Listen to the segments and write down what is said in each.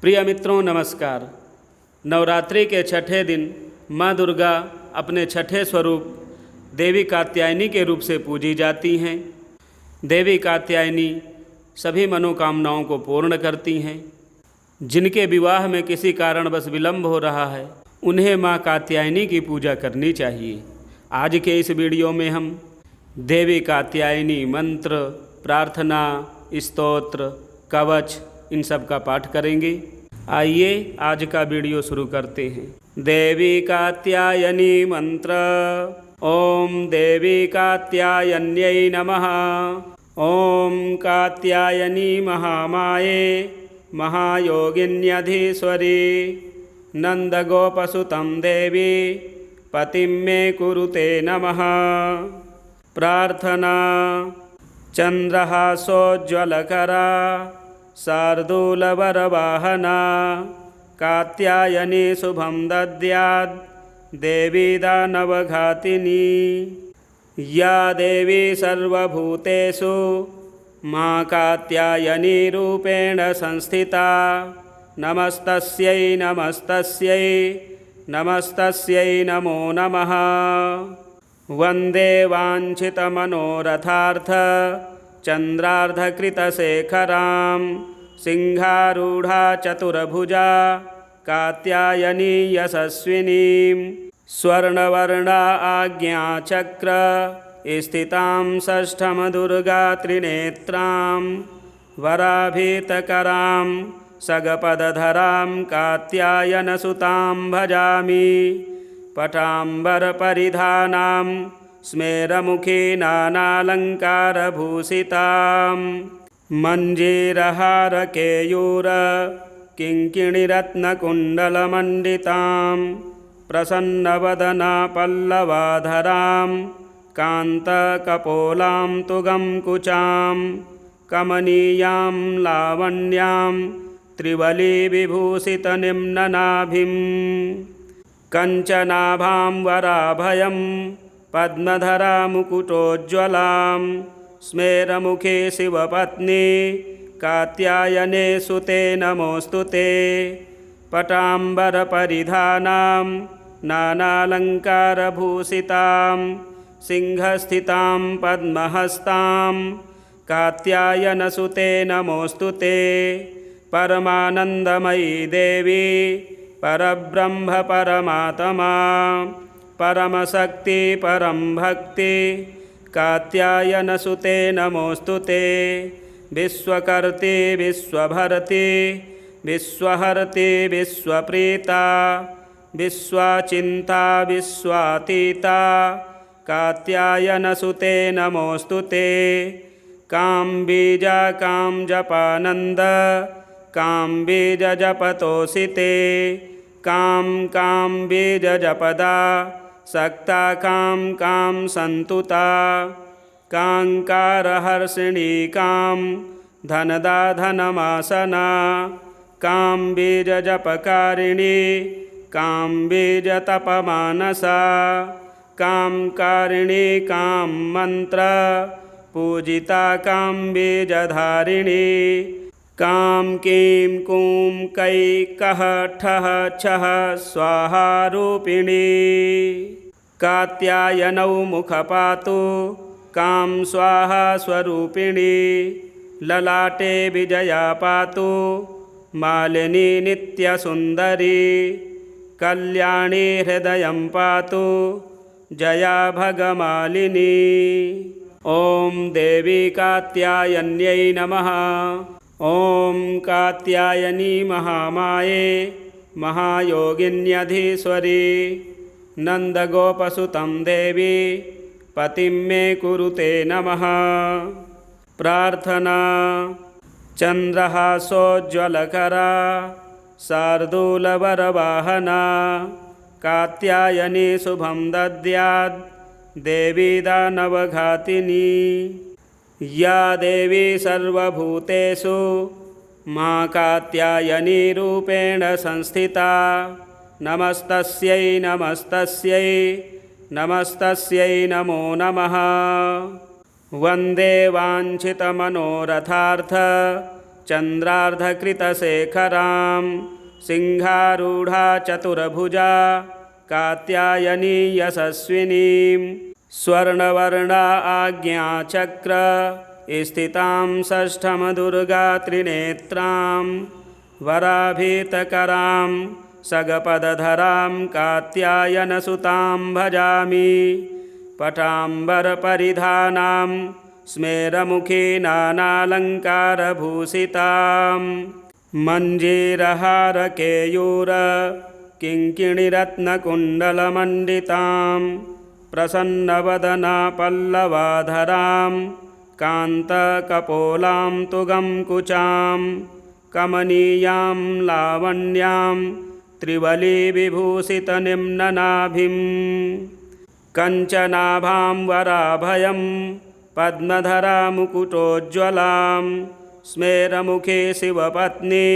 प्रिय मित्रों नमस्कार। नवरात्रि के छठे दिन माँ दुर्गा अपने छठे स्वरूप देवी कात्यायनी के रूप से पूजी जाती हैं। देवी कात्यायनी सभी मनोकामनाओं को पूर्ण करती हैं। जिनके विवाह में किसी कारणवश विलंब हो रहा है उन्हें माँ कात्यायनी की पूजा करनी चाहिए। आज के इस वीडियो में हम देवी कात्यायनी मंत्र, प्रार्थना, स्तोत्र, कवच इन सब का पाठ करेंगे। आइए आज का वीडियो शुरू करते हैं। देवी कात्यायनी मंत्र। ओम देवी कात्यायन्यै नमः। ओम कात्यायनी महामाये महायोगिन्यधीश्वरी नंदगोपसुतं देवी पतिं मे कुरुते नमः। प्रार्थना। चंद्रहासोज्ज्वलकरा शार्दूलवरवाहना कात्यायनी शुभं दद्यात् देवी दानवघातिनी। या देवी सर्वभूतेषु माँ कात्यायनी रूपेण संस्थिता। नमस्तस्यै नमस्तस्यै नमस्तस्यै नमो नमः। वन्दे वाञ्छितमनोरथार्थ चन्द्रार्धकृतशेखरां सिंहारूढ़ा चतुर्भुजा कात्यायनी यशस्विनीं स्वर्णवर्णा आज्ञाचक्र स्थितां षष्ठम दुर्गा त्रिनेत्रां वराभीतकरां सगपदधरां कात्यायनसुतां भजामि। पटाम्बरपरिधानां स्मेरमुखी नानालङ्कारभूषितां मञ्जीरहारकेयूर किङ्किणीरत्नकुण्डलमण्डितां प्रसन्नवदना पल्लवाधरां कान्तकपोलां तुगं कुचां कमनीयां लावण्यां त्रिवलीविभूषितनिम्ननाभिं कञ्चनाभां वराभयं पद्मधरा मुकुटोज्ज्वलां स्मेरमुखे शिवपत्नी कात्यायने सुते नमोऽस्तु ते। पटाम्बरपरिधानां नानालङ्कारभूषितां सिंहस्थितां पद्महस्तां कात्यायनसुते नमोऽस्तु ते। परमानन्दमयी देवी परब्रह्म परमात्मा परमशक्ति परम भक्ति कात्यायनसुते नमोऽस्तु ते। विश्वकर्त्री विश्वभर्त्री विश्वहर्त्री विश्वप्रीता विश्वचिन्ता विश्वातीता कात्यायनसुते नमोऽस्तु ते। कां बीजा कां जपानन्द कां बीज जपतोऽसि ते। कां कां बीज जपदा सक्ता कां कां सन्तुता काङ्कारहर्षिणी कां धनदा धनमासना कां बीजजपकारिणी कां बीजतपमानसा कां कारिणी कां मन्त्र पूजिता कां बीजधारिणी कां कीं कूं कै कः ठः छः स्वाहा रूपिणी। कात्यायनौ मुखपातु कां स्वाहा स्वरूपिणी ललाटे विजया पातु मालिनी नित्यसुन्दरी कल्याणी हृदयं पातु जया भगमालिनी। ॐ देवी कात्यायन्यै नमः। ॐ कात्यायनी महामाये महायोगिन्यधीश्वरी नंदगोपसुतं देवी पतिं मे कुरुते नमः। प्रार्थना। चंद्रहासोज्ज्वलकरा शार्दूलवरवाहना कात्यायनी शुभं दद्यात् देवी दानवघातिनी। या देवी सर्वभूतेषु माँ कात्यायनी रूपेण संस्थिता। नमस्तस्यै नमस्तस्यै नमस्तस्यै नमो नमः। वन्दे वाञ्छितमनोरथार्थ चन्द्रार्धकृतशेखरां सिंहारूढ़ा चतुर्भुजा कात्यायनी यशस्विनीं स्वर्णवर्णा आज्ञाचक्र स्थितां षष्ठम दुर्गा त्रिनेत्रां वराभीतकरां सगपदधरां कात्यायनसुतां भजामि पटाम्बरपरिधानां स्मेरमुखी नानालङ्कारभूषितां मञ्जीरहारकेयूर किङ्किणिरत्नकुण्डलमण्डितां प्रसन्नवदना पल्लवाधरां कान्तकपोलां तुगं कुचां कमनीयां लावण्यां त्रिवलीविभूषितनिम्ननाभिं कञ्चनाभां वराभयं पद्मधरा मुकुटोज्ज्वलां स्मेरमुखे शिवपत्नी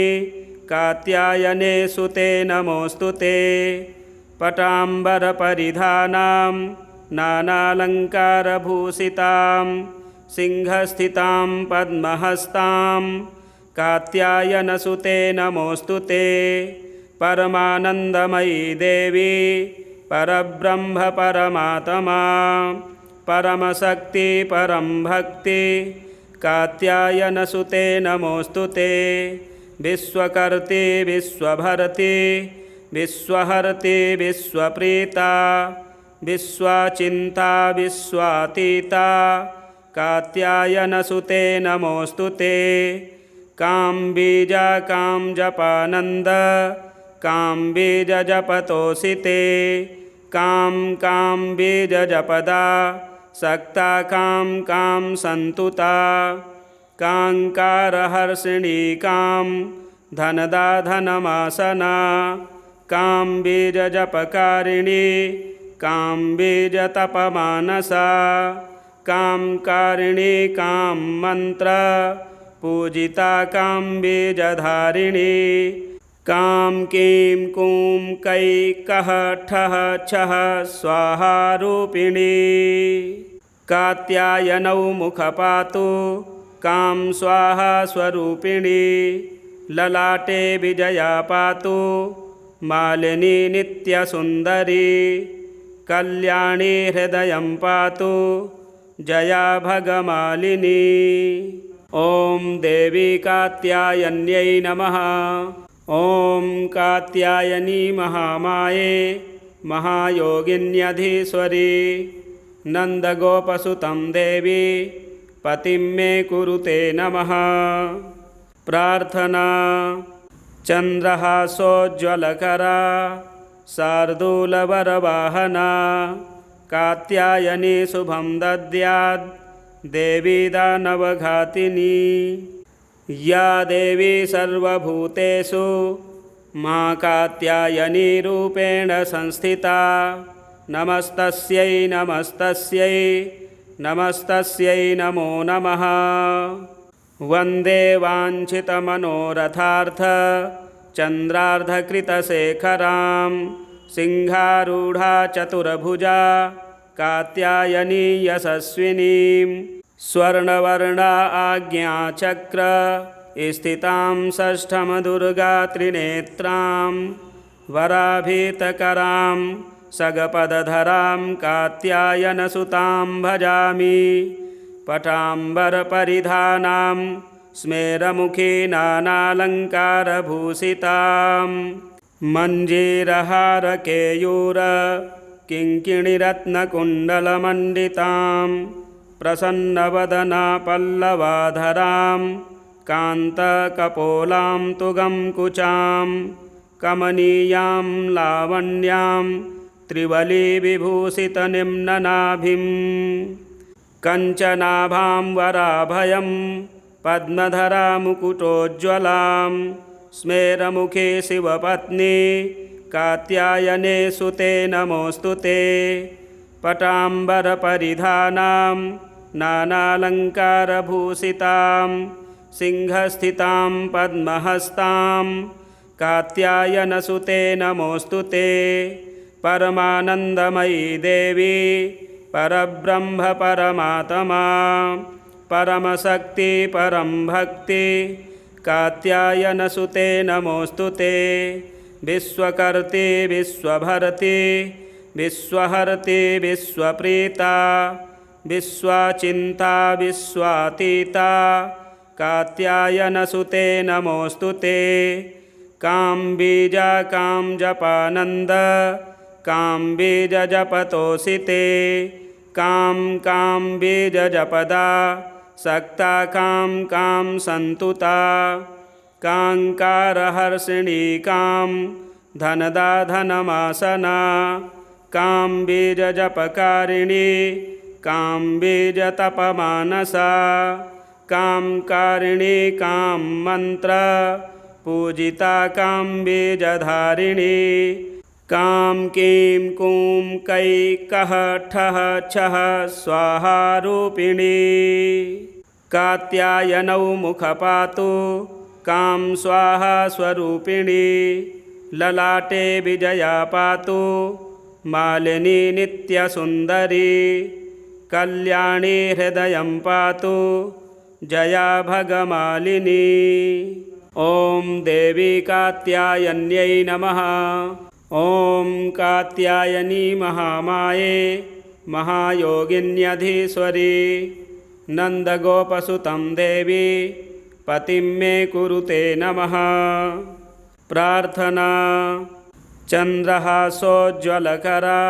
कात्यायने सुते नमोऽस्तु ते पटाम्बरपरिधानां नानालङ्कारभूषितां सिंहस्थितां पद्महस्तां कात्यायनसुते नमोऽस्तु ते परमानन्दमयी देवी परब्रह्म परमात्मा परमशक्ति परं भक्ति कात्यायनसुते नमोऽस्तु ते विश्वकर्ते विश्वभर्ते विश्वहर्ते विश्वप्रीता विश्वचिन्ता विश्वातीता कात्यायनसुते नमोऽस्तु ते कां बीजा कां जपानन्द कां बीज जपतोषिते कां बीज जपदा सक्ता कां सन्तुता काङ्कारहर्षिणी कां धनदा धनमासना कां बीजजपकारिणी कां बीजतपमानसा कां कारिणी कां मन्त्र पूजिता कां बीजधारिणी कां कीं कूं कै कः ठः छः स्वाहारूपिणी कात्यायनौ मुखपातु कां स्वाहा स्वरूपिणी ललाटे विजया पातु मालिनी नित्यसुन्दरी कल्याणी हृदयं पातु जया भगमालिनी। ॐ देवी कात्यायन्यै नमः। ॐ कात्यायनी महामाये महायोगिन्यधीश्वरी नन्दगोपसुतं देवी पतिं मे कुरुते नमः। प्रार्थना। चन्द्रहासोज्ज्वलकरा शार्दूलवरवाहना कात्यायनी शुभं दद्यात् देवी दानवघातिनी या देवी सर्वभूतेषु मा कात्यायनी रूपेण संस्थिता नमस्तस्यै नमस्तस्यै नमस्तस्यै नमो नमः। वन्दे वाञ्छितमनोरथार्थ चन्द्रार्धकृतशेखरां सिंहारूढ़ा चतुर्भुजा कात्यायनी यशस्विनीं स्वर्णवर्णा आज्ञाचक्र स्थितां षष्ठम दुर्गा त्रिनेत्रां वराभीतकरां सगपदधरां कात्यायनसुतां भजामि पटाम्बरपरिधानां स्मेरमुखी नानालङ्कारभूषितां मञ्जीरहारकेयूर किङ्किणिरत्नकुण्डलमण्डितां प्रसन्नवदना पल्लवाधरां कान्तकपोलां तुगं कुचां कमनीयां लावण्यां त्रिवलीविभूषितनिम्ननाभिं कञ्चनाभां वराभयं पद्मधरा मुकुटोज्ज्वलां स्मेरमुखे शिवपत्नी कात्यायने सुते नमोऽस्तु ते पटाम्बरपरिधानां नानालङ्कारभूषितां सिंहस्थितां पद्महस्तां कात्यायनसुते नमोऽस्तु ते परमानन्दमयी देवी परब्रह्म परमात्मा परमशक्ति परं भक्ति कात्यायनसुते नमोऽस्तु ते। विश्वकर्ते विश्वभर्ते विश्वहर्ते विश्वप्रीता विश्वचिन्ता विश्वातीता कात्यायनसुते नमोऽस्तु ते। कां बीज कां जपानन्द कां बीज जपतोऽसि ते। कां बीज जपदा सक्ता कां सन्तुता। काङ्कारहर्षिणी कां धनदा धनमासना। कां बीज जपकारिणी कां बीज तपमानसा। कां कारिणी कां मंत्र पूजिता कां बीजधारिणी। कां कीं कूं कै कः ठः छः स्वाहा रूपिणी। कात्यायनौ मुखपातु कां स्वाहा स्वरूपिणी। ललाटे विजया पातु मालिनी नित्यसुन्दरी। कल्याणी हृदयं पातु जया भगमालिनी। ॐ देवी कात्यायन्यै नमः। ॐ कात्यायनी महामाये महायोगिन्यधीश्वरी। नन्दगोपसुतं देवी पतिं मे कुरुते नमः। प्रार्थना। चन्द्रहासोज्ज्वलकरा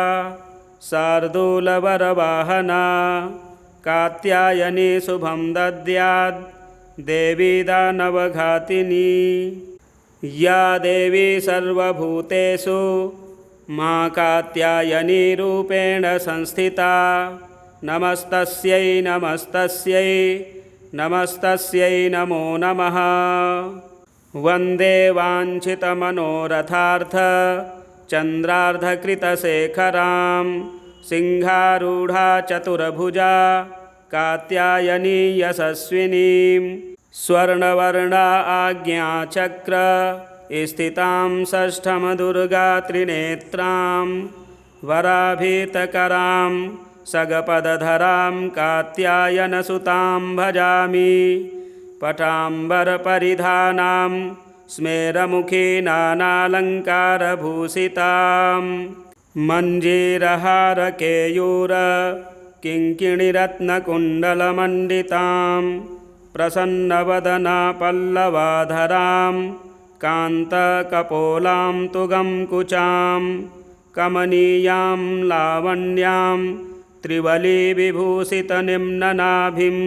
शार्दूलवरवाहना कात्यायनी शुभं दद्यात् देवी दानवघातिनी। या देवी सर्वभूतेषु मां कात्यायनी रूपेण संस्थिता। नमस्तस्यै नमस्तस्यै नमस्तस्यै नमो नमः। वन्दे वाञ्छितमनोरथार्थ चन्द्रार्धकृतशेखरां। सिंहारूढा चतुर्भुजा कात्यायनी यशस्विनीं। स्वर्णवर्णा आज्ञाचक्र स्थितां षष्ठं दुर्गा त्रिनेत्रां। वराभीतकरां सगपदधरां कात्यायनसुतां भजामि। पटाम्बरपरिधानां स्मेरमुखी नानालङ्कारभूषितां। मञ्जीरहारकेयूर किङ्किणिरत्नकुण्डलमण्डितां। प्रसन्नवदना पल्लवाधरां कान्तकपोलां तुगं कुचां। कमनीयां लावण्यां त्रिवलीविभूषितनिम्ननाभिं।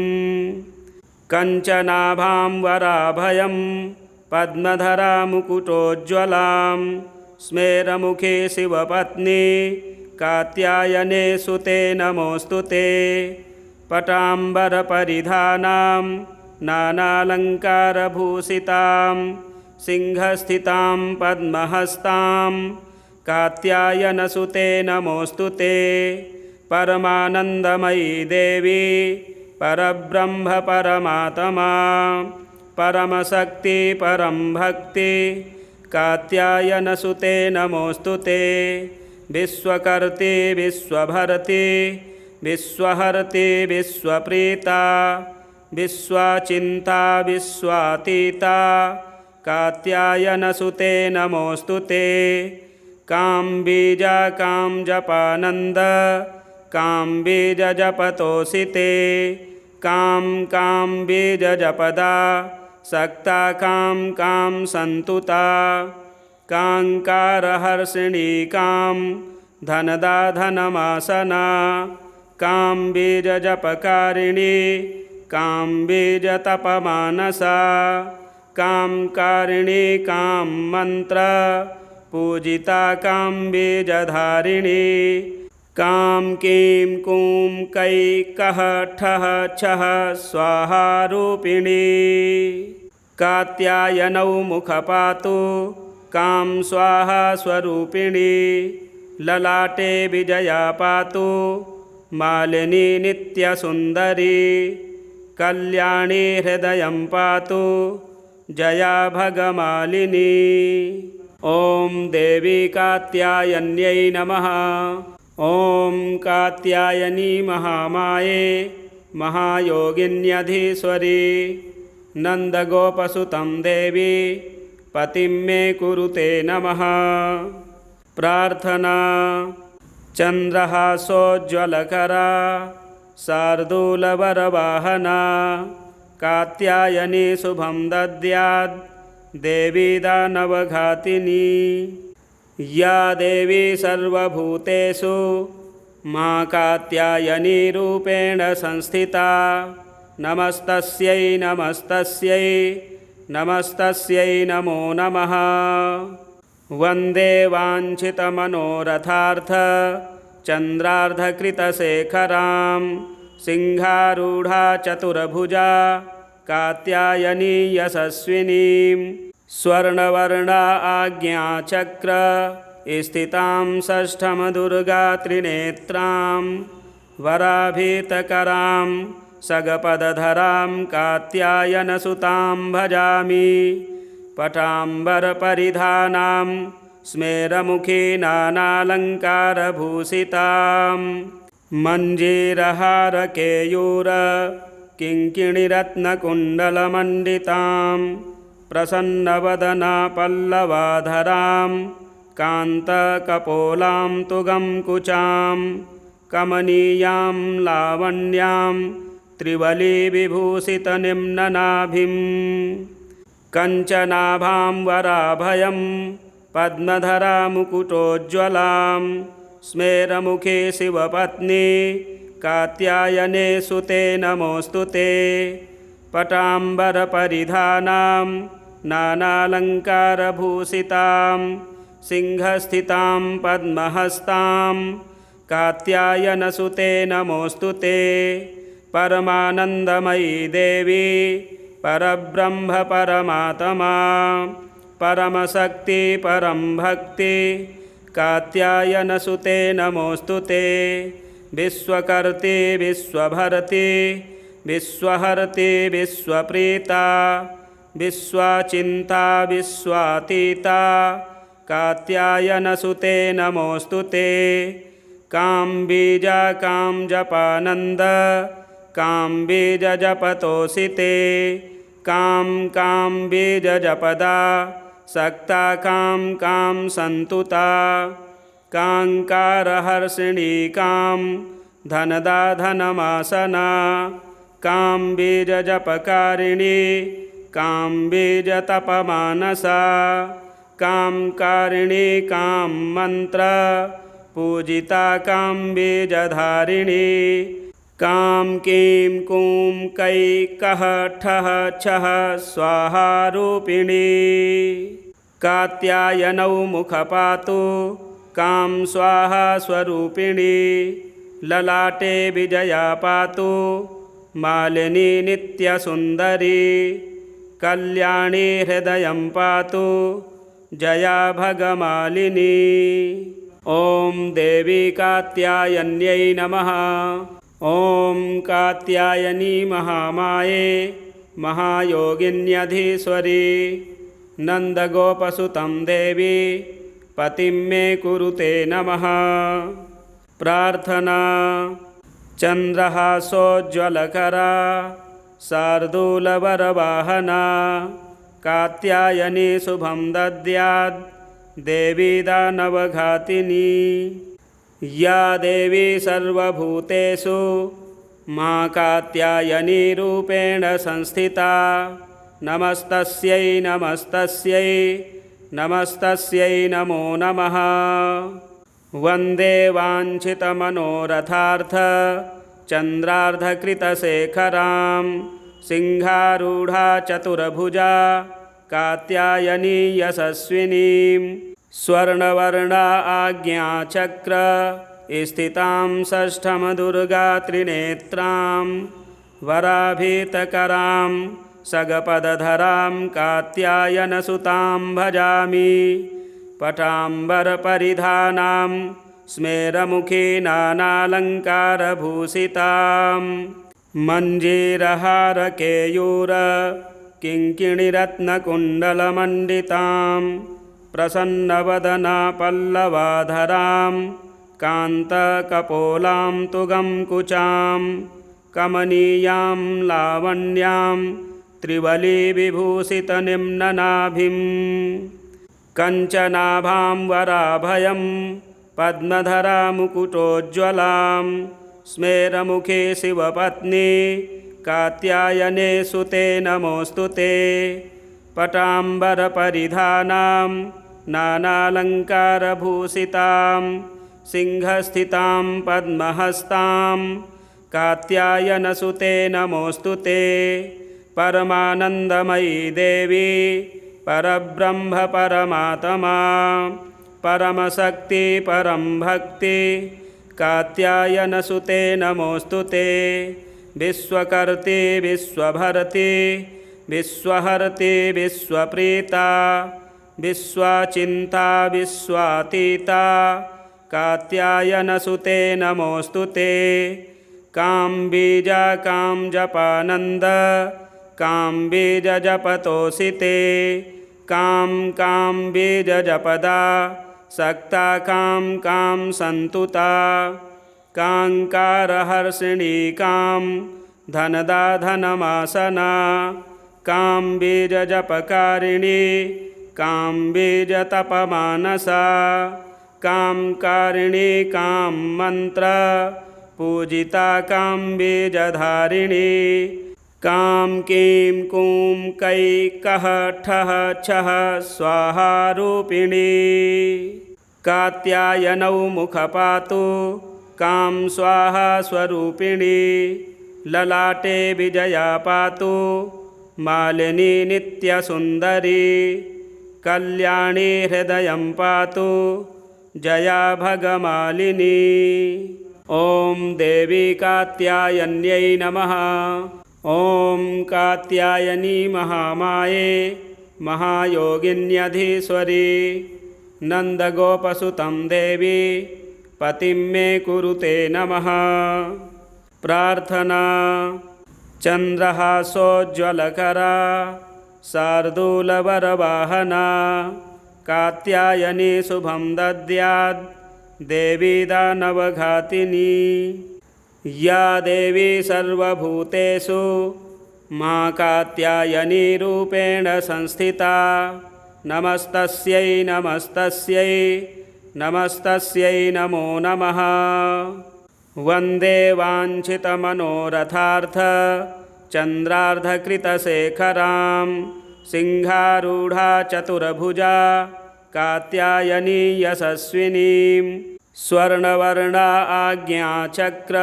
कञ्चनाभां वराभयं पद्मधरा मुकुटोज्ज्वलां। स्मेरमुखे शिवपत्नी कात्यायने सुते नमोऽस्तु ते। पटाम्बरपरिधानां नानालङ्कारभूषितां। सिंहस्थितां पद्महस्तां कात्यायनसुते नमोऽस्तु ते। परमानन्दमयी देवी परब्रह्म परमात्मा परमशक्ति परं भक्ति कात्यायनसुते नमोऽस्तु ते। विश्वकर्ते विश्वभर्ते विश्वहर्ते विश्वप्रीता विश्वचिन्ता विश्वातीता कात्यायनसुते नमोऽस्तु ते। कां बीज कां जपानन्द कां बीज जपतोऽसि ते। कां बीज जपदा सक्ता कां सन्तुता। काङ्कारहर्षिणी कां धनदा धनमासना। कां बीज जपकारिणी कां बीज तपमानसा। कां कारिणी कां मंत्र पूजिता कां बीजधारिणी। कां कीं कूं कै कः ठः छः स्वाहा रूपिणी। कात्यायनौ मुखपातु कां स्वाहा स्वरूपिणी। ललाटे विजया पातु मालिनी नित्यसुन्दरी। कल्याणी हृदयं पातु जया भगमालिनी। ॐ देवी कात्यायन्यै नमः। ॐ कात्यायनी महामाये महायोगिन्यधीश्वरी। नन्दगोपसुतं देवी पतिं मे कुरुते नमः। प्रार्थना। चन्द्रहासोज्ज्वलकरा शार्दूलवरवाहना कात्यायनी शुभं दद्यात् देवी दानवघातिनी। या देवी सर्वभूतेषु मां कात्यायनी रूपेण संस्थिता नमस्तस्यै नमस्तस्यै नमस्तस्यै नमो नमः। वन्दे वाञ्छितमनोरथार्थ चन्द्रार्धकृतशेखरां सिंहारूढा चतुर्भुजा कात्यायनी यशस्विनीं स्वर्णवर्णा आज्ञाचक्र स्थितां षष्ठं दुर्गा त्रिनेत्रां वराभीतकरां सगपदधरां कात्यायनसुतां भजामि। पटाम्बरपरिधानां स्मेरमुखी नानालङ्कारभूषितां मञ्जीरहारकेयूर किङ्किणिरत्नकुण्डलमण्डितां प्रसन्नवदना पल्लवाधरां कान्तकपोलां तुगं कुचां कमनीयां लावण्यां त्रिवलीविभूषितनिम्ननाभिं कञ्चनाभां वराभयं पद्मधरा मुकुटोज्ज्वलां स्मेरमुखे शिवपत्नी कात्यायने सुते नमोऽस्तु ते। पटाम्बरपरिधानां नानालङ्कारभूषितां सिंहस्थितां पद्महस्तां कात्यायनसुते नमोऽस्तु ते। परमानन्दमयी देवी परब्रह्म परमात्मा परमशक्ति परं भक्ति कात्यायनसुते नमोऽस्तु ते। विश्वकर्ते विश्वभर्ते विश्वहर्ते विश्वप्रीता विश्वचिन्ता विश्वातीता कात्यायनसुते नमोऽस्तु ते। कां बीजा कां जपानन्द कां बीज जपतोषिते कां कां बीज जपदा सक्ता कां कां सन्तुता काङ्कारहर्षिणी कां धनदा धनमासना कां बीज जपकारिणी कां बीज तपमानसा कां कारिणी कां मंत्र पूजिता कां बीजधारिणी कां कीं कूं कै कः ठः छः स्वाहा रूपिणी। कात्यायनौ मुखपातु कां स्वाहा स्वरूपिणी ललाटे विजया पातु मालिनी नित्यसुन्दरी कल्याणी हृदयं पातु जया भगमालिनी। ॐ देवी कात्यायन्यै नमः। ॐ कात्यायनी महामाये महायोगिन्यधीश्वरी नन्दगोपसुतं देवी पतिं मे कुरुते नमः। प्रार्थना। चन्द्रहासोज्ज्वलकरा शार्दूलवरवाहना कात्यायनी शुभं दद्यात् देवी दानवघातिनी। या देवी सर्वभूतेषु मां कात्यायनी रूपेण संस्थिता नमस्तस्यै नमस्तस्यै नमस्तस्यै नमो नमः। वन्दे वाञ्छितमनोरथार्थ चन्द्रार्धकृतशेखरां सिंहारूढा चतुर्भुजा कात्यायनी यशस्विनीं स्वर्णवर्णा आज्ञाचक्र स्थितां षष्ठं दुर्गा त्रिनेत्रां वराभीतकरां सगपदधरां कात्यायनसुतां भजामि। पटाम्बरपरिधानां स्मेरमुखी नानालङ्कारभूषितां मञ्जीरहारकेयूर किङ्किणिरत्नकुण्डलमण्डितां प्रसन्नवदना पल्लवाधरां कान्तकपोलां तुगं कुचां कमनीयां लावण्यां त्रिवलीविभूषितनिम्ननाभिं कञ्चनाभां पद्मधरामुकुटोज्ज्वलां स्मेरमुखे शिवपत्नी कात्यायने सुते नमोऽस्तु ते। पटाम्बरपरिधानां नानालङ्कारभूषितां सिंहस्थितां पद्महस्तां कात्यायनसुते नमोऽस्तु ते। परमानन्दमयी देवी परब्रह्म परमात्मा परमशक्ति परं भक्ति कात्यायनसुते नमोऽस्तु ते। विश्वकर्त्री विश्वभर्त्री विश्वहर्त्री विश्वप्रीता विश्वचिन्ता विश्वातीता कात्यायनसुते नमोऽस्तु ते। कां बीजा कां जपानन्द कां बीज जपतोषिते कां कां बीज जपदा सक्ता कां कां सन्तुता काङ्कारहर्षिणी कां धनदा धनमासना कां बीज जपकारिणी कां बीज तपमानसा कां कारिणी कां मंत्र पूजिता कां बीजधारिणी कां कीं कूं कै कः ठः छः स्वाहा रूपिणी। कात्यायनौ मुखपातु कां स्वाहा स्वरूपिणी ललाटे विजया पातु मालिनी नित्यसुन्दरी कल्याणी हृदयं पातु जया भगमालिनी। ॐ देवी कात्यायन्यै नमः। ॐ कात्यायनी महामाये महायोगिन्यधीश्वरी नन्दगोपसुतं देवी पतिं मे कुरुते नमः। प्रार्थना। चन्द्रहासोज्ज्वलकरा शार्दूलवरवाहना कात्यायनी शुभं दद्यात् देवी दानवघातिनी। या देवी सर्वभूतेषु मां कात्यायनी रूपेण संस्थिता नमस्तस्यै नमस्तस्यै नमस्तस्यै नमो नमः। वन्दे वाञ्छितमनोरथार्थ चन्द्रार्धकृतशेखरां सिंहारूढा चतुर्भुजा कात्यायनी यशस्विनीं स्वर्णवर्णा आज्ञाचक्र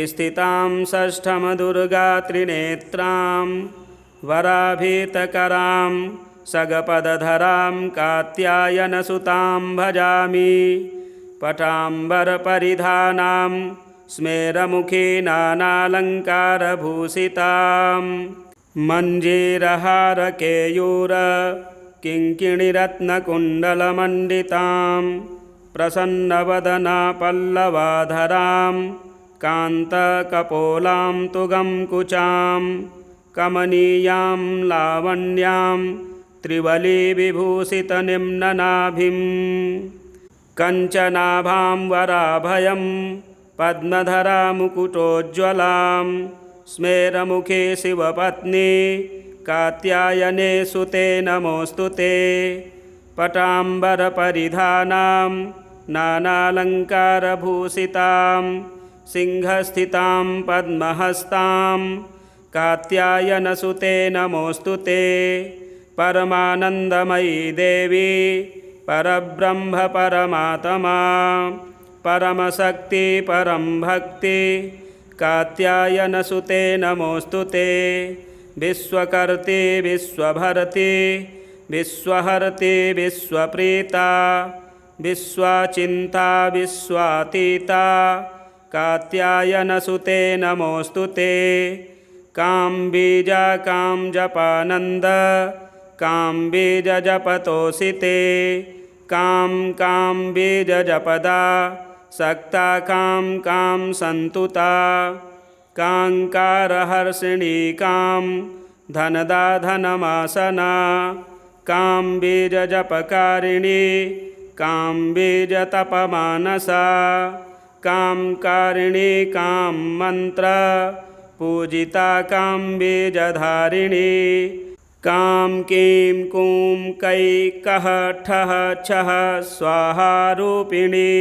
स्थितां षष्ठं दुर्गा त्रिनेत्रां वराभीतकरां सगपदधरां कात्यायनसुतां भजामि। पटाम्बरपरिधानां स्मेरमुखी नानालङ्कारभूषितां मञ्जीरहारकेयूर किङ्किणिरत्नकुण्डलमण्डितां प्रसन्नवदना पल्लवाधरां कान्तकपोलां तुगं कुचां कमनीयां लावण्यां त्रिवलीविभूषितनिम्ननाभिं कञ्चनाभां वराभयं पद्मधरामुकुटोज्ज्वलां स्मेरमुखे शिवपत्नी कात्यायने सुते नमोऽस्तु ते। पटाम्बरपरिधानां नानालङ्कारभूषितां सिंहस्थितां पद्महस्तां कात्यायनसुते नमोऽस्तु ते। परमानन्दमयी देवी परब्रह्म परमात्मा परमशक्ति परं भक्ति कात्यायनसुते नमोऽस्तु ते। विश्वकर्त्री विश्वभर्त्री विश्वहर्त्री विश्वप्रीता विश्वचिन्ता विश्वातीता कात्यायनसुते नमोऽस्तु ते। कां बीजा कां जपानन्द कां बीज जपतोषिते कां कां बीज जपदा सक्ता कां कां सन्तुता काङ्कारहर्षिणी कां धनदा धनमासना कां बीज जपकारिणी कां बीज तपमानसा कां कारिणी कां मंत्र पूजिता काम्बीजधारिणी कां कीं कूं कै कः ठः छः स्वाहा रूपिणी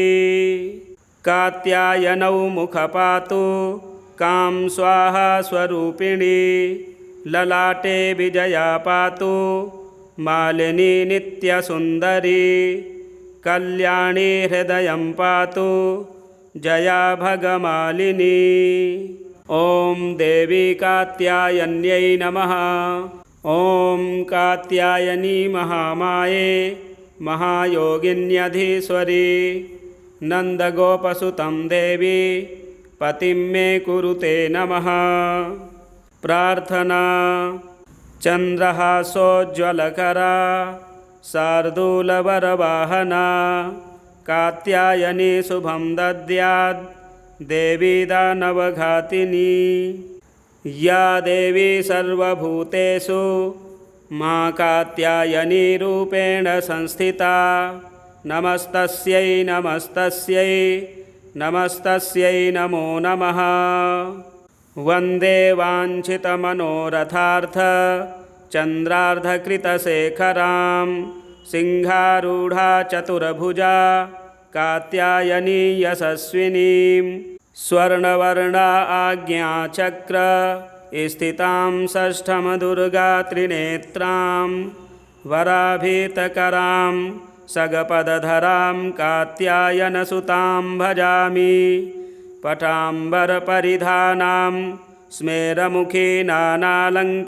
कात्यायनौ मुखपातु कां स्वाहा स्वरूपिणी ललाटे विजया पातु मालिनी नित्यसुन्दरी कल्याणी हृदयं पातु जया भगमालिनी। ॐ देवी कात्यायन्यै नमः। ॐ कात्यायनी महामाये महायोगिन्यधीश्वरी नन्दगोपसुतं देवी पतिं मे कुरुते नमः। प्रार्थना। चन्द्रहासोज्ज्वलकरा शार्दूलवरवाहना कात्यायनी शुभं दद्यात् देवी दानवघातिनी या देवी सर्वभूतेषु मा कात्यायनी रूपेण संस्थिता नमस्तस्यै नमस्तस्यै नमस्तस्यै नमो नमः। वन्दे वाञ्छितमनोरथार्थ चन्द्रार्धकृतशेखरां सिंहारूढा चतुर्भुजा कात्यायनी यशस्विनीं स्वर्णवर्णा आज्ञाचक्र स्थितां षष्ठं दुर्गा त्रिनेत्रां वराभीतकरां सगपदधरां कात्यायनसुतां भजामि। पटाम्बरपरिधानां स्मेरमुखी नानालङ्कारभूषितां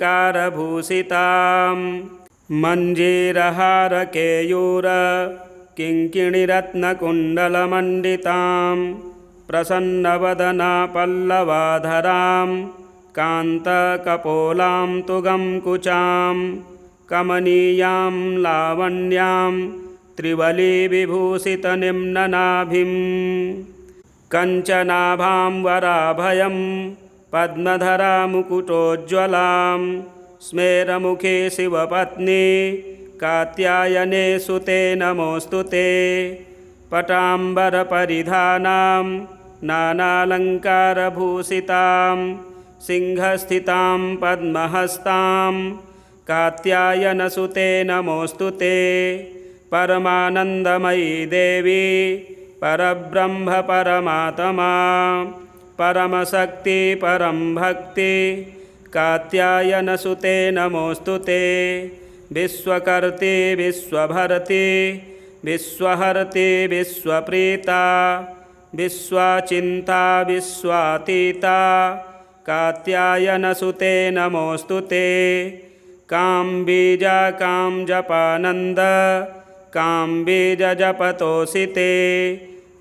मञ्जीरहारकेयूर किङ्किणिरत्नकुण्डलमण्डितां प्रसन्नवदना पल्लवाधरां कान्तकपोलां तुगं कुचां कमनीयां लावण्यां त्रिवलीविभूषितनिम्ननाभिं कञ्चनाभां वराभयं पद्मधरा मुकुटोज्ज्वलां स्मेरमुखे शिवपत्नी कात्यायने सुते नमोऽस्तु ते। पटाम्बरपरिधानां नानालङ्कारभूषितां सिंहस्थितां पद्महस्तां कात्यायनसुते नमोऽस्तु ते। परमानन्दमयी देवी परब्रह्म परमात्मा परमशक्ति परं भक्ति कात्यायनसुते नमोऽस्तु ते। विश्वकर्त्री विश्वभर्त्री विश्वहर्त्री विश्वप्रीता विश्वचिन्ता विश्वातीता कात्यायनसुते नमोऽस्तु ते। कां बीजा कां जपानन्द कां बीजजपतोऽसि ते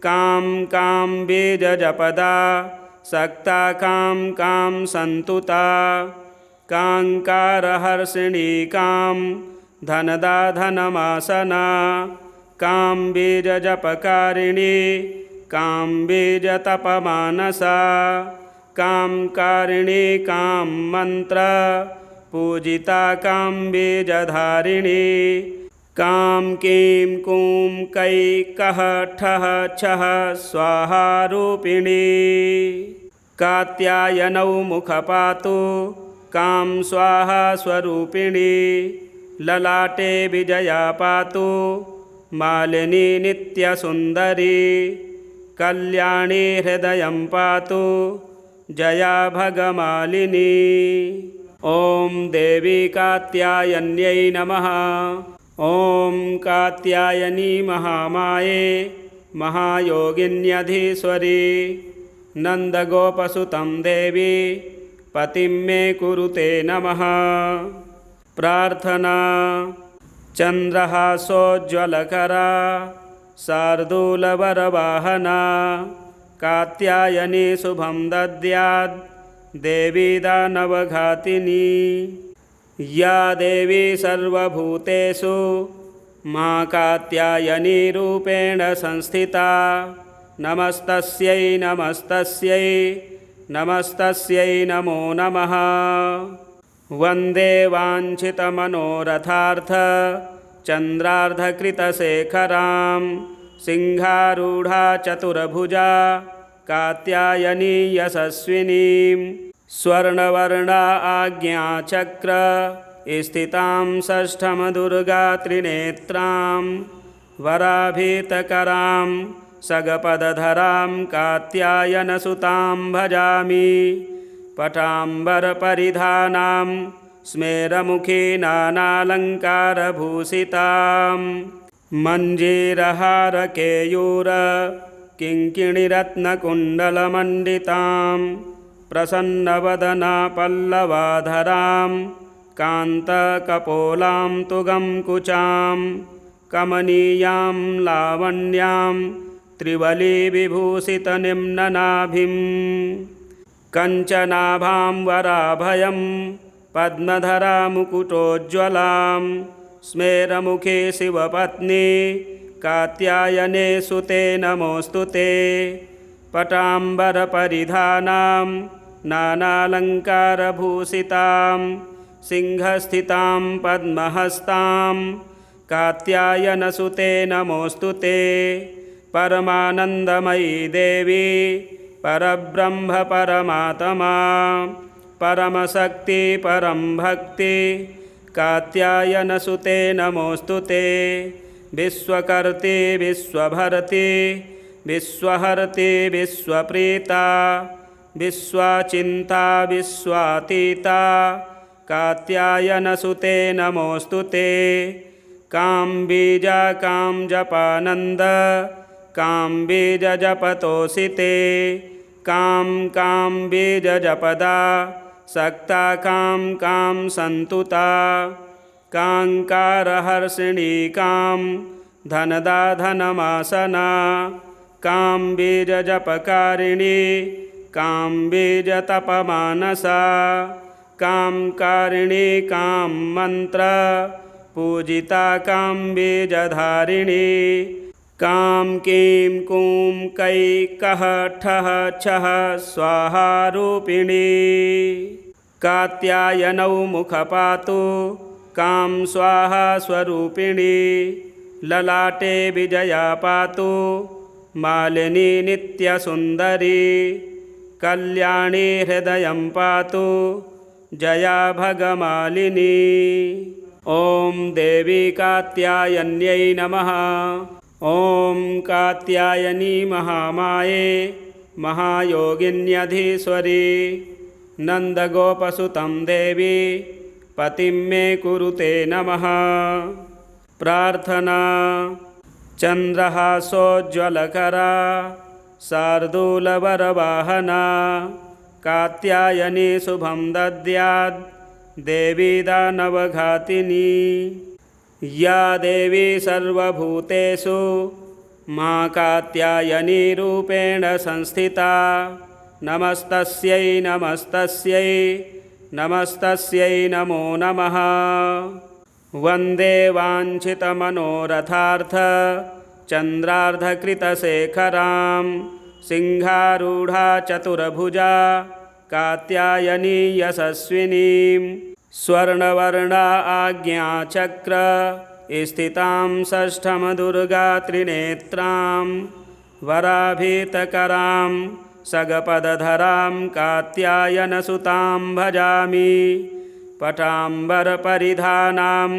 कां बीजजपदा सक्ता कां सन्तुता काङ्कारहर्षिणी कां धनदा धनमासना कां बीजजपकारिणी कां बीजतपमानसा कां कारिणी कां मन्त्र पूजिता कां बीजधारिणी कां कीं कूं कै कः ठः छः स्वाहा रूपिणी कात्यायनौ मुखपातु कां स्वाहा स्वरूपिणी ललाटे विजया पातु मालिनी नित्यसुन्दरी कल्याणी हृदयं पातु जया भगमालिनी। ॐ देवी कात्यायन्यै नमः। ॐ कात्यायनी महामाये महायोगिन्यधीश्वरी नन्दगोपसुतं देवी पतिं मे कुरुते नमः। प्रार्थना। चन्द्रहासोज्ज्वलकरा शार्दूलवरवाहना कात्यायनी शुभं दद्यात् देवी दानवघातिनी या देवी सर्वभूतेषु मा कात्यायनी रूपेण संस्थिता नमस्तस्यै नमस्तस्यै नमस्तस्यै नमो नमः। वन्दे वाञ्छितमनोरथार्थ चन्द्रार्धकृतशेखरां सिंहारूढा चतुर्भुजा कात्यायनी यशस्विनीं स्वर्णवर्णा आज्ञाचक्र स्थितां षष्ठम दुर्गा त्रिनेत्रां वराभीतकरां सगपदधरां कात्यायनसुतां भजामि। पटाम्बरपरिधानां स्मेरमुखी नानालङ्कारभूषितां मञ्जीरहारकेयूर किङ्किणिरत्नकुण्डलमण्डितां प्रसन्नवदना पल्लवाधरां कान्तकपोलां तुगं कुचां कमनीयां लावण्यां त्रिवलीविभूषितनिम्ननाभिं कञ्चनाभां वराभयं पद्मधरा मुकुटोज्ज्वलां स्मेरमुखे शिवपत्नी कात्यायने सुते नमोऽस्तु ते। पटाम्बरपरिधानां नानालङ्कारभूषितां सिंहस्थितां पद्महस्तां कात्यायनसुते नमोऽस्तु ते। परमानन्दमयी देवी परब्रह्म परमात्मा परमशक्ति परं भक्ति कात्यायनसुते नमोऽस्तु ते। विश्वकर्ते विश्वभर्ते विश्वहर्ते विश्वप्रीता विश्वचिन्ता विश्वातीता कात्यायनसुते नमोऽस्तु ते। कां बीज कां जपानन्द कां बीज जपतोषिते कां कां बीज जपदा सक्ता कां कां सन्तुता काङ्कारहर्षिणी कां धनदा धनमासना कां बीज जपकारिणी कां बीज तपमानसा कां कारिणी कां मंत्र पूजिता कां बीजधारिणी कां कीं कूं कै कः ठः छः स्वाहा रूपिणी। कात्यायनौ मुखपातु कां स्वाहा स्वरूपिणी ललाटे विजया पातु मालिनी नित्यसुन्दरी कल्याणी हृदयं पातु जया भगमालिनी। ॐ देवी कात्यायन्यै नमः। ॐ कात्यायनी महामाये महायोगिन्यधीश्वरी नन्दगोपसुतं देवी पतिं मे कुरुते नमः। प्रार्थना। चन्द्रहासोज्ज्वलकरा शार्दूलवरवाहना कात्यायनी शुभं दद्यात् देवी दानवघातिनी। या देवी सर्वभूतेषु मां कात्यायनी रूपेण संस्थिता नमस्तस्यै नमस्तस्यै नमस्तस्यै नमो नमः। वन्दे वाञ्छितमनोरथार्थ चन्द्रार्धकृतशेखरां सिंहारूढा चतुर्भुजा कात्यायनी यशस्विनीं स्वर्णवर्णा आज्ञाचक्र स्थितां षष्ठम दुर्गा त्रिनेत्रां वराभीतकरां सगपदधरां कात्यायनसुतां भजामि। पटाम्बरपरिधानां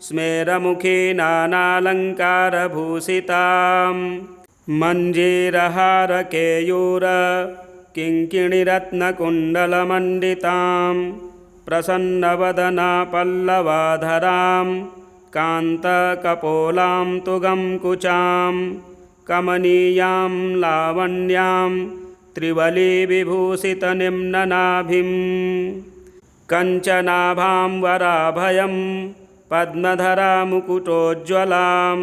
स्मेरमुखी नानालङ्कारभूषितां मञ्जीरहारकेयूर किङ्किणिरत्नकुण्डलमण्डितां प्रसन्नवदना पल्लवाधरां कान्तकपोलां तुगं कुचां कमनीयां लावण्यां त्रिवलीविभूषितनिम्ननाभिं कञ्चनाभां वराभयं पद्मधरा मुकुटोज्ज्वलां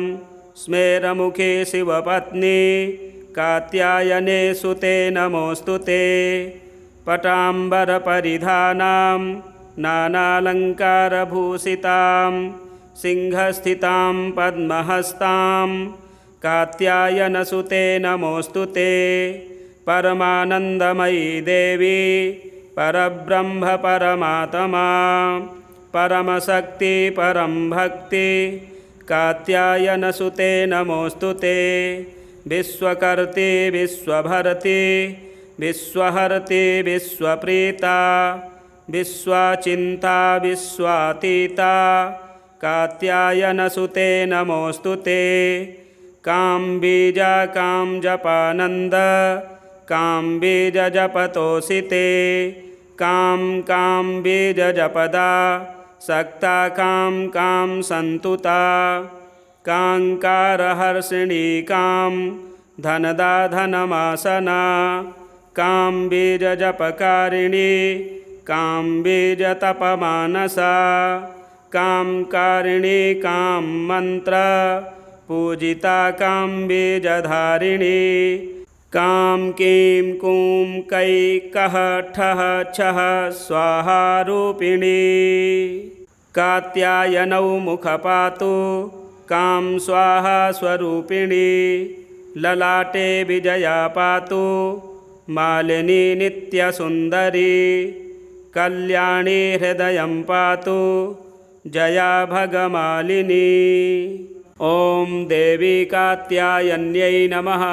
स्मेरमुखे शिवपत्नी कात्यायने सुते नमोऽस्तु ते। पटाम्बरपरिधानां नानालङ्कारभूषितां सिंहस्थितां पद्महस्तां कात्यायनसुते नमोऽस्तु ते। परमानन्दमयी देवी परब्रह्म परमात्मा परमशक्ति परं भक्ति कात्यायनसुते नमोऽस्तु ते। विश्वकर्ते विश्वभर्ते विश्वहर्त्री विश्वप्रीता विश्वचिन्ता विश्वातीता कात्यायनसुते नमोऽस्तुते। काम्बीज कामजपानन्द काम्बीज जपतोऽसिते। काम्बीज जपदा सक्ता काम सन्तुता। काङ्कारहर्षिणी काम धनदा धनमासना। काम्बीज जपकारिणी काम्बीज तपमानसा। कामकारिणी काम मंत्र पूजिता काम्बीजधारिणी। काम कीं कूं कै कः ठः छः स्वाहा रूपिणी। कात्यायनौ मुखपातु काम स्वाहा स्वरूपिणी। ललाटे विजया पातु मालिनी नित्यसुन्दरी। कल्याणी हृदयं पातु जया भगमालिनी। ॐ देवी कात्यायन्यै नमः।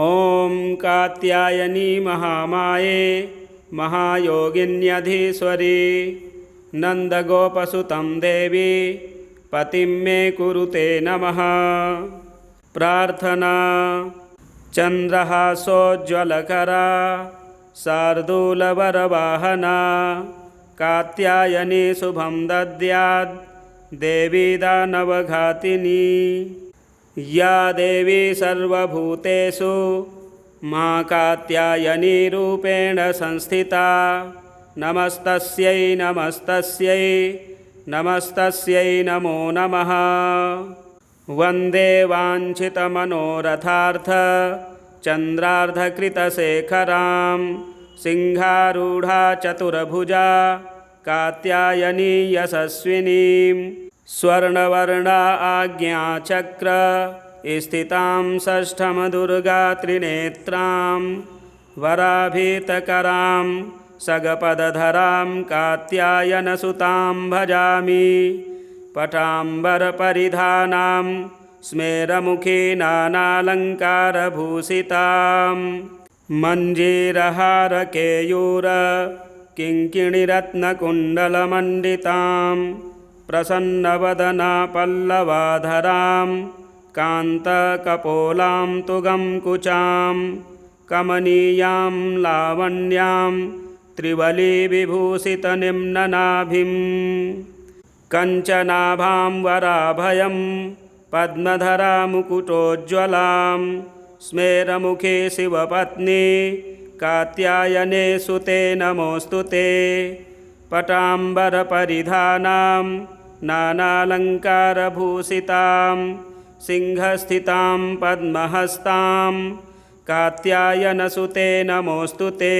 ॐ कात्यायनी महामाये महायोगिन्यधीश्वरी। नन्दगोपसुतं देवी पतिं मे कुरुते नमः। प्रार्थना। चन्द्रहासोज्ज्वलकरा शार्दूलवरवाहना। कात्यायनी शुभं दद्यात् देवी दानवघातिनी। या देवी सर्वभूतेषु मां कात्यायनी रूपेण संस्थिता। नमस्तस्यै नमस्तस्यै नमस्तस्यै नमो नमः। वन्दे वाञ्छितमनोरथार्थ चन्द्रार्धकृतशेखरां। सिंहारूढा चतुर्भुजा कात्यायनी यशस्विनीं। स्वर्णवर्णा आज्ञाचक्र स्थितां षष्ठं दुर्गा त्रिनेत्रां। वराभीतकरां सगपदधरां कात्यायनसुतां भजामि। पटाम्बरपरिधानां स्मेरमुखी नानालङ्कारभूषितां। मञ्जीरहारकेयूर किङ्किणिरत्नकुण्डलमण्डितां। प्रसन्नवदना पल्लवाधरां कान्तकपोलां तुगं कुचां। कमनीयां लावण्यां त्रिवलीविभूषितनिम्ननाभिं। कञ्चनाभां वराभयं पद्मधरा मुकुटोज्ज्वलां। स्मेरमुखे शिवपत्नी कात्यायने सुते नमोऽस्तुते। पटाम्बरपरिधानां नानालङ्कारभूषितां। सिंहस्थितां पद्महस्तां कात्यायनसुते नमोऽस्तुते।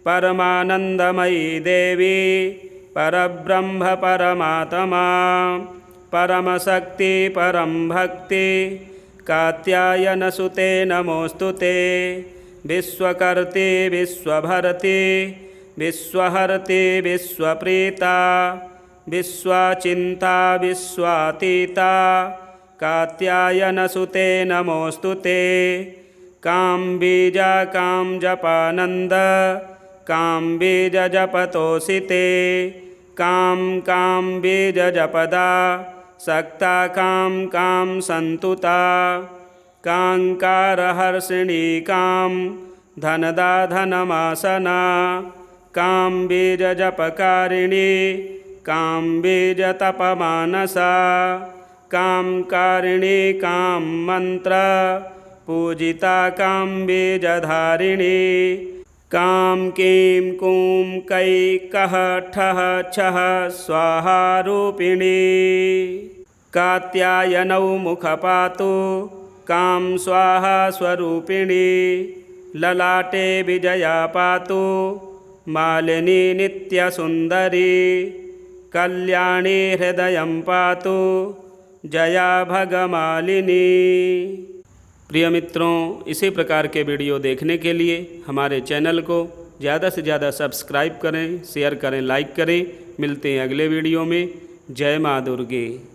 परमानन्दमयी देवी परब्रह्म परमात्मा। परमशक्ति परं भक्ति कात्यायनसुते नमोऽस्तुते। विश्वकर्त्री विश्वभर्त्री विश्वहर्त्री विश्वप्रीता विश्वचिन्ता विश्वातीता कात्यायनसुते नमोऽस्तुते। काम्बीज कामजपानन्द काम्बीज जपतोऽसिते। काम्बीज जपदा सक्ता काम सन्तुता। काङ्कारहर्षिणी काम धनदा धनमासना। काम्बीज जपकारिणी काम्बीज तपमानसा। कामकारिणी काम मंत्र पूजिता काम्बीजधारिणी। काम कीं कूं कै कः ठः छः स्वाहा रूपिणी। कात्यायनौ मुखपातु काम स्वाहा स्वरूपिणी। ललाटे विजया पातु मालिनी नित्यसुन्दरी। कल्याणी हृदयं पातु जया भगमालिनी। प्रिय मित्रों, इसी प्रकार के वीडियो देखने के लिए हमारे चैनल को ज़्यादा से ज़्यादा सब्सक्राइब करें, शेयर करें, लाइक करें। मिलते हैं अगले वीडियो में। जय माँ दुर्गे।